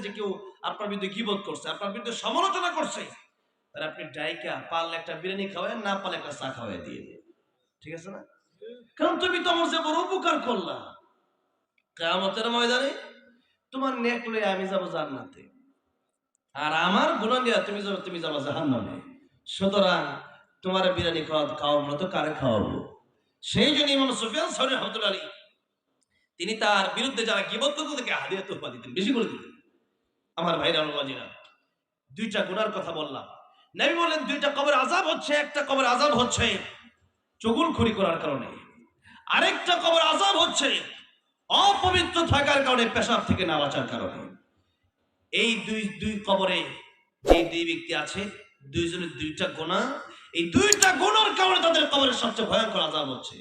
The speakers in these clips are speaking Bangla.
যে কেউ আপনার বিরুদ্ধে গীবত করছে, আপনার বিরুদ্ধে সমালোচনা করছে, আর আপনি ডাইকা পারলে একটা বিরিয়ানি খাওয়ায়, না পারলে একটা চা খাওয়াই দিয়ে, ঠিক আছে না? কারণ তুমি তো আমার যে বড় উপকার করলা, কিয়ামতের ময়দানে তোমার নেক লয়ে আমি যাব জান্নাতে, আর আমার গুনাহ নিয়ে তুমি যাবা জাহান্নামে। সুতরাং তোমার বিরিয়ানি খাওয়াবো না তো কারে খাওয়াবো? সেই জন্য ইমাম সুফিয়ান সাউরি রাহমাতুল্লাহ আলাইহি তিনি তার বিরুদ্ধে যারা গীবত করত তাদেরকে হাদিয়া তোহফা দিতেন, বেশি করে দিতেন। আমার ভাইরা বাবাজিরা, দুইটা গুনার কথা বললাম। নবী বলেন দুইটা কবর আযাব হচ্ছে, একটা কবর আযাব হচ্ছে চুগলখড়ি করার কারণে, আরেকটা কবর আযাব হচ্ছে অপবিত্র থাকার কারণে, পেশাব থেকে না বাঁচার কারণে। এই দুই কবরে যে দুই ব্যক্তি আছে, দুইজনের দুইটা গুনাহ, এই দুইটা গুনার কারণে তাদের কবরের সবচেয়ে ভয়ঙ্কর আযাব হচ্ছে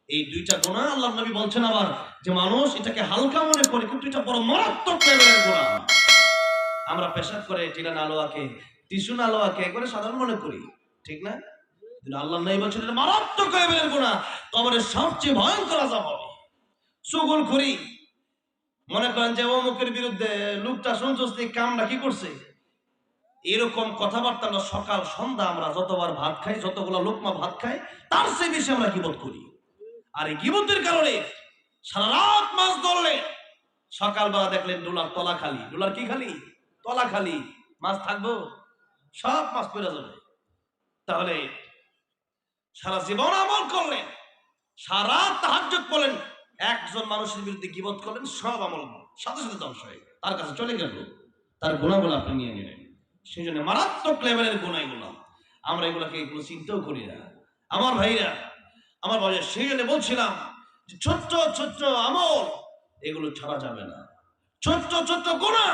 এই দুইটা গুনাহ। আল্লাহর নবী বলছেন আবার যে মানুষ এটাকে হালকা মনে করে, কিন্তু এটা বড় মারাত্মক লেভেলের গুনাহ। আমরা পেশাব করে টিলা নালোয়াকে, টিস্যু নালোয়াকে একবারে সাধারণ মনে করি, ঠিক না? আল্লাহর নবী বলছেন এটা মারাত্মক লেভেলের গুনাহ, কবরের সবচেয়ে ভয়ঙ্কর আযাব হবে। চুগলখড়ি, মনে করেন যে অমুকের বিরুদ্ধে লোকটা সন্তুষ্টি কামটা কি করছে, এরকম কথাবার্তা আমরা সকাল সন্ধ্যা আমরা যতবার ভাত খাই, যতগুলো লোকমা ভাত খাই, তার চেয়ে বেশি আমরা গীবত করি। আর এই গীবতের কারণে সারা রাত মাছ ধরলে সকালবেলা দেখলেন ডোলার তলা খালি, ডোলার কি খালি, তলা খালি, মাছ থাকবো, সব মাছ পড়ে যাবে। তাহলে সারা জীবন আমল করলেন, সারা তাহাজ্জুদ পড়লেন, একজন মানুষের বিরুদ্ধে গীবত করলেন, সব আমল সাথে সাথে ধ্বংস হয়ে তার কাছে চলে গেল, তার গুনাহগুলো আপনি নিয়ে নিলেন। সেই জন্য মারাত্মক লেভেলের গুনাহ এগুলো, আমরা এগুলোকে এগুলো চিন্তাও করি না। আমার ভাইরা, আমার ভাই, সেই জন্য বলছিলাম যে ছোট্ট ছোট্ট আমল এগুলো ছাড়া যাবে না, ছোট্ট ছোট্ট গুনাহ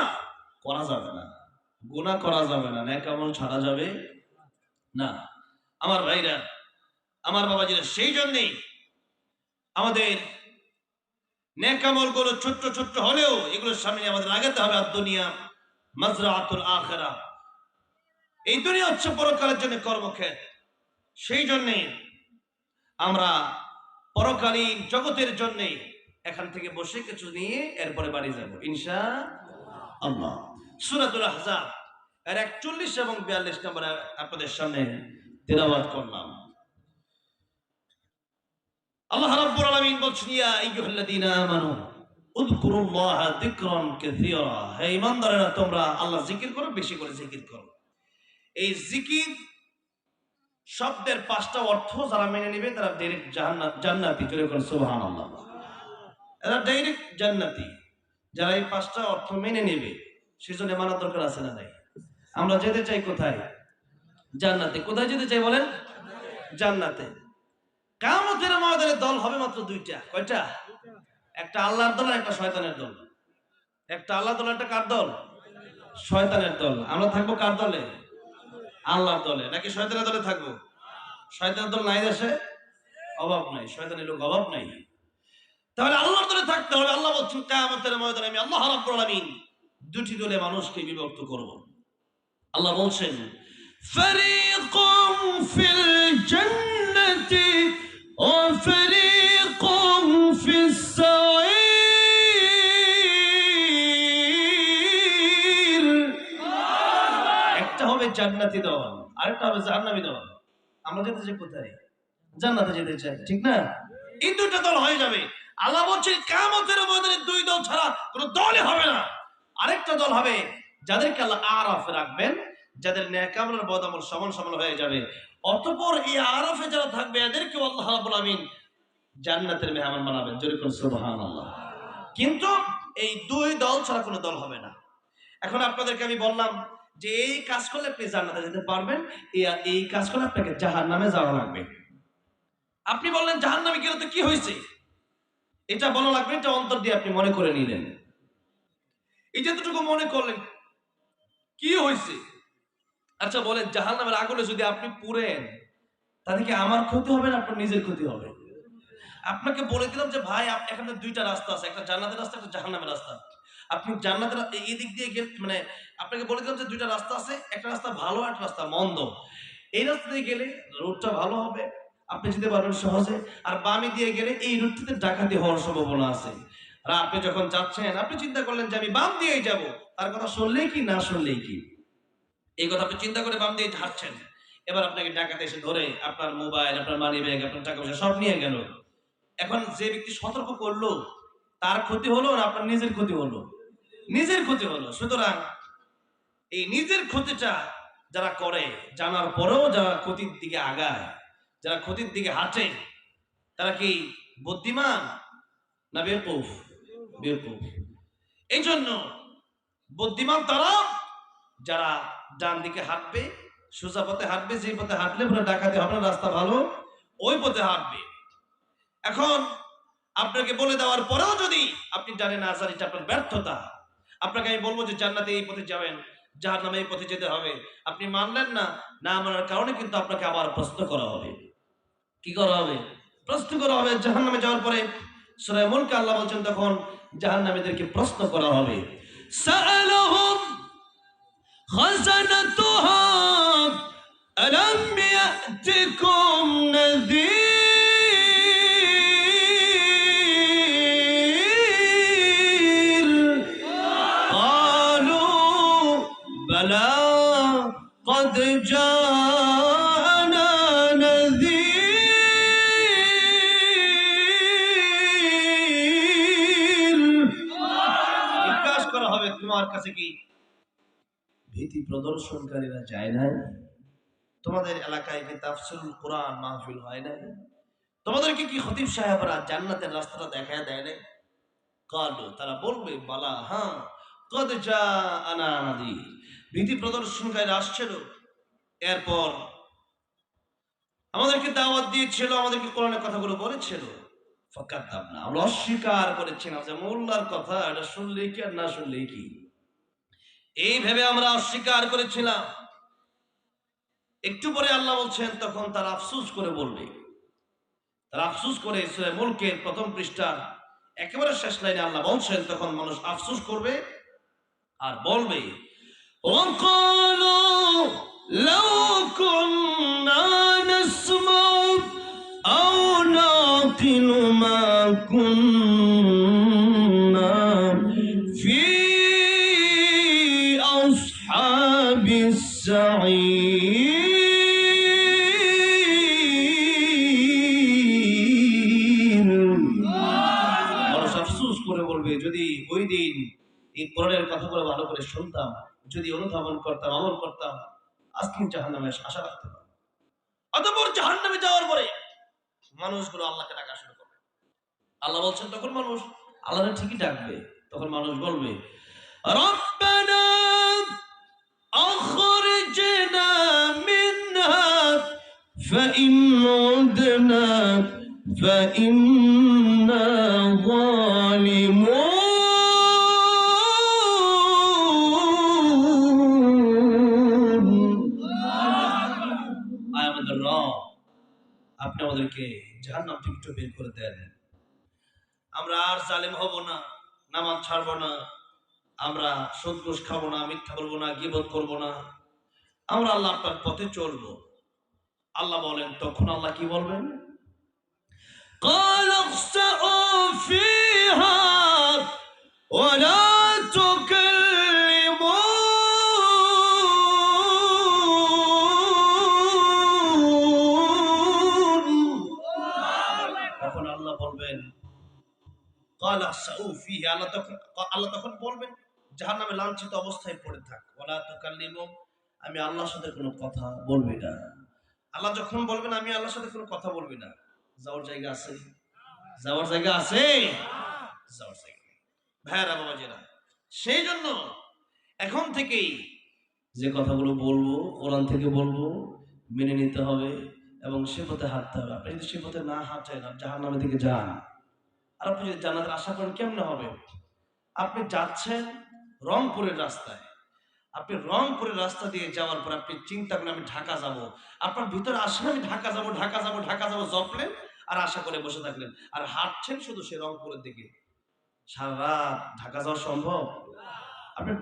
করা যাবে না, গুনাহ করা যাবে না, নেক আমল ছাড়া যাবে না। আমার ভাইরা, আমার বাবাজিরা, সেই জন্যই আমাদের নেক আমলগুলো ছোট্ট ছোট্ট হলেও এগুলোর সামনে আমাদের লাগাতে হবে দুনিয়া মাজরাআতুল আখিরাহ। এই দুনিয়া হচ্ছে পরকালের জন্য কর্মক্ষেত। সেই জন্যে আমরা পরকালীন জগতের জন্য এখান থেকে বসে কিছু নিয়ে এরপরে বাড়ি যাব ইনশাআল্লাহ। সূরাতুল আহজাব এর 41 এবং 42 নম্বর আপনাদের সামনে তেলাওয়াত করলাম। আল্লাহ রাব্বুল আলামিন বলছেন, ইয়া আইয়ুহাল্লাযীনা আমানু উযকুরুল্লাহা যিকরান কাসীরা, হে ঈমানদারেরা তোমরা আল্লাহ জিকির করো, বেশি করে জিকির করো। এই জিকির শব্দের 5টা অর্থ যারা মেনে নেবে তারা ডাইরেক্ট জান্নাতি, জোরে করে সুবহানাল্লাহ। এরা ডাইরেক্ট জান্নাতি, যারা এই 5টা অর্থ মেনে নেবে। সেজন্য মানার দরকার আছে না নাই? আমরা যেতে চাই কোথায়? জান্নাতে। কোথায় যেতে চাই বলেন? জান্নাতে। কিয়ামতের ময়দানে দল হবে মাত্র 2টা। কয়টা? একটা আল্লাহর দল আর একটা শয়তানের দল। একটা আল্লাহর দল, একটা কার দল? শয়তানের দল। আমরা থাকবো কার দলে? আল্লাহর দলে। নাকি শয়তানের দলে থাকবো? শয়তানের দল নাই দেশে? অভাব নাই, শয়তানের লোক অভাব নাই। তাহলে আল্লাহর দলে থাকতে হবে। আল্লাহ বলছেন কিয়ামতের ময়দানে আমি আল্লাহ রাব্বুল আলামিন 2টি দলে মানুষকে বিভক্ত করব। আল্লাহ বলছেন, ফারিকুম ফিল জান্নাতি ওয়া ফারিকুম ফিস সাঈর। একটা হবে জান্নাতি দল, আরেকটা হবে জাহান্নামী দল। আমরা যেতে চাই কোথায়? জান্নাতে যেতে চাই, ঠিক না? এই 2টা দল হয়ে যাবে। আল্লাহ বলছেন কিয়ামতের ময়দানে 2 দল ছাড়া কোনো দলই হবে না। আরেকটা দল হবে যাদেরকে আল্লাহ আরাফে রাখবেন, যাদের নেক আমল আর বদ আমল সমান সমান হয়ে যাবে। অতঃপর এই আরাফে যারা থাকবে এদেরকে আল্লাহ রাব্বুল আমিন জান্নাতের মেহমান বানাবেন, জোরে করে সুবহানাল্লাহ। কিন্তু এই 2 দল ছাড়া কোনো দল হবে না। এখন আপনাদেরকে আমি বললাম যে এই কাজ করলে আপনি জান্নাতে যেতে পারবেন, এই কাজ করলে আপনাকে জাহান্নামে যাওয়া লাগবে। আপনি বললেন জাহান্নামে গেলে তো কি হয়েছে, এটা বলা লাগবে, এটা অন্তর দিয়ে আপনি মনে করে নিলেন। এই যতটুকু মনে করলেন কি হয়েছে। আচ্ছা বলেন, জাহান্নামের আগুনে যদি আপনি পুড়েন তাহলে কি আমার ক্ষতি হবে না আপনার নিজের ক্ষতি হবে? আপনাকে বলে দিলাম যে ভাই এখানে 2টা রাস্তা আছে, একটা জান্নাতের রাস্তা, একটা জাহান্নামের রাস্তা। আপনি জান্নাতের এই দিক দিয়ে গেলে, মানে আপনাকে বলে দিলাম যে 2টা রাস্তা আছে, একটা রাস্তা ভালো, একটা রাস্তা মন্দ। এই রাস্তা দিয়ে গেলে রোডটা ভালো হবে, আপনি যেতে পারবেন সহজে। আর বামে দিয়ে গেলে এই রুটটিতে ডাকাতি হওয়ার সম্ভাবনা আছে। আর আপনি যখন যাচ্ছেন, আপনি চিন্তা করলেন যে আমি বাম দিয়েই যাব, তার কথা শুনলেই কি না শুনলেই কি, এই কথা আপনি চিন্তা করে বাম দিয়ে হাঁটছেন। এবার আপনাকে ডাকাতে এসে ধরে আপনার মোবাইল, আপনার মানি ব্যাগ, আপনার টাকা পয়সা সব নিয়ে গেল। এখন যে ব্যক্তি সতর্ক করলো, তার ক্ষতি হলো না আপনার নিজের ক্ষতি হলো? নিজের ক্ষতি হলো। সুতরাং এই নিজের ক্ষতিটা যারা করে, জানার পরেও যারা ক্ষতির দিকে আগায়, যারা ক্ষতির দিকে হাঁটে, তারা কি বুদ্ধিমান না বেকুফ? বেকুফ। এই জন্য বুদ্ধিমান তারা যারা ডান দিকে হাঁটবে, সোজা পথে হাঁটবে, যে পথে হাঁটলে পুরো ডাকাতি হবে না, রাস্তা ভালো, ওই পথে হাঁটবে। এখন আপনাকে বলে দেওয়ার পরেও যদি আপনি জানেন না, এটা আপনার ব্যর্থতা। আপনাকে আমি বলবো যে জান্নাতে এই পথে যাবেন, জাহান্নামে এই পথে যেতে হবে, আপনি মানলেন না, না মানার কারণে কিন্তু আপনাকে আবার প্রশ্ন করা হবে। কি করা হবে? প্রশ্ন করা হবে। জাহান্নামে যাওয়ার পরে সূরা মুলকে আল্লাহ বলছেন তখন জাহান্নামীদেরকে প্রশ্ন করা হবে, সাআলাহুম খাযানাতুহা আলাম ইয়াতিকুম নাযীর ক্বালু বালা قد جاءنا نذير। জিজ্ঞাসা করা হবে তোমার কাছে কি ভীতি প্রদর্শনকারীরা যায় না? তোমাদের এলাকায় কি তাফসীরুল কোরআন মাহফিল হয় না? তোমাদেরকে কি খতিব সাহেবরা জান্নাতের রাস্তাটা দেখায় দেয় না? কালু, তারা বলবে বালা, হ্যাঁ, কদ জাআনা নাযীর, ভীতি প্রদর্শনকারীরা আসছিল, এরপর আমাদেরকে দাওয়াত দিয়েছিল, আমাদেরকে কোরআনের কথাগুলো বলেছিল, ফাকাদ্দাবনা, আমরা অস্বীকার করেছিলাম যে মোল্লার কথা এটা শুনলেই কি আর না শুনলেই কি, এই ভেবে আমরা অস্বীকার করেছিলাম। একটু পরে আল্লাহ বলছেন তখন তারা আফসোস করে বলবে, তারা আফসোস করে সূরা মুলকের প্রথম পৃষ্ঠার একেবারে শেষ লাইনে আল্লাহ বলছেন তখন মানুষ আফসোস করবে আর বলবে, وقالوا لو كنا نسمع أو نعقل ما كنا في أصحاب السعير। মানুষ আফসোস করে বলবে, যদি ওই দিন এই কোরআনের কথাগুলো ভালো করে শুনতাম, যদি অনুধাবন করতাম, আমল করতাম, আজকে জাহান্নামে আশা রাখতে পারতাম। অতঃপর জাহান্নামে যাওয়ার পরে মানুষগুলো আল্লাহকে ডাকা শুরু করবে। আল্লাহ বলছেন তখন মানুষ আল্লাহকে ঠিকই ডাকবে। তখন মানুষ বলবে, রব্বানা আখরিজনা মিনহা ফাইন উদনা ফাইন্না যালিমুন। আপনি আমাদেরকে জাহান্নাম থেকে একটু বের করে দেন, আমরা আর জালেম হব না, নামাজ ছাড়বো না, আমরা সুদ ঘুষ খাবো না, মিথ্যা বলবো না, গীবত করবো না, আমরা আল্লাহ আপনার পথে চলবো। আল্লাহ বলেন তখন আল্লাহ কি বলবেন, قال اخسئوا فيها ولا تكلمون। তখন আল্লাহ বলবেন, قال اخسئوا فيها, আল্লাহ তখন বলবেন জাহান্নামে লাঞ্ছিত অবস্থায় পড়ে থাক, ওয়ালা তুকাল্লিমু, আমি আল্লাহর সাথে কোনো কথা বলবি না। আল্লাহ যখন বলবেন আমি আল্লাহর সাথে কোনো কথা বলবি না, যাওয়ার জায়গা আছে? যাওয়ার জায়গা আছে? যাওয়ার জায়গা নেই। ভাইরা বাবাজিরা, সেই জন্য এখন থেকেই যে কথাগুলো বলবো কোরআন থেকে বলবো, মেনে নিতে হবে এবং সে পথে হাঁটতে হবে। আপনি যদি সে পথে না হাঁটেন, জাহান্নামের দিকে যান, আর আপনি যদি জান্নাতের আশা করেন, কেমনে হবে? আপনি যাচ্ছেন রংপুরের রাস্তায়, আপনি রংপুরের রাস্তা দিয়ে যাওয়ার পর আপনি চিন্তা করেন আমি ঢাকা যাব, আপনার ভিতরে আসলে আমি ঢাকা যাব ঢাকা যাব ঢাকা যাব জপলেন আর আশা করে বসে থাকলেন, আর হাঁটছেন শুধু সে রংপুরের দিকে, সারা রাত ঢাকা যাওয়া সম্ভব? আপনি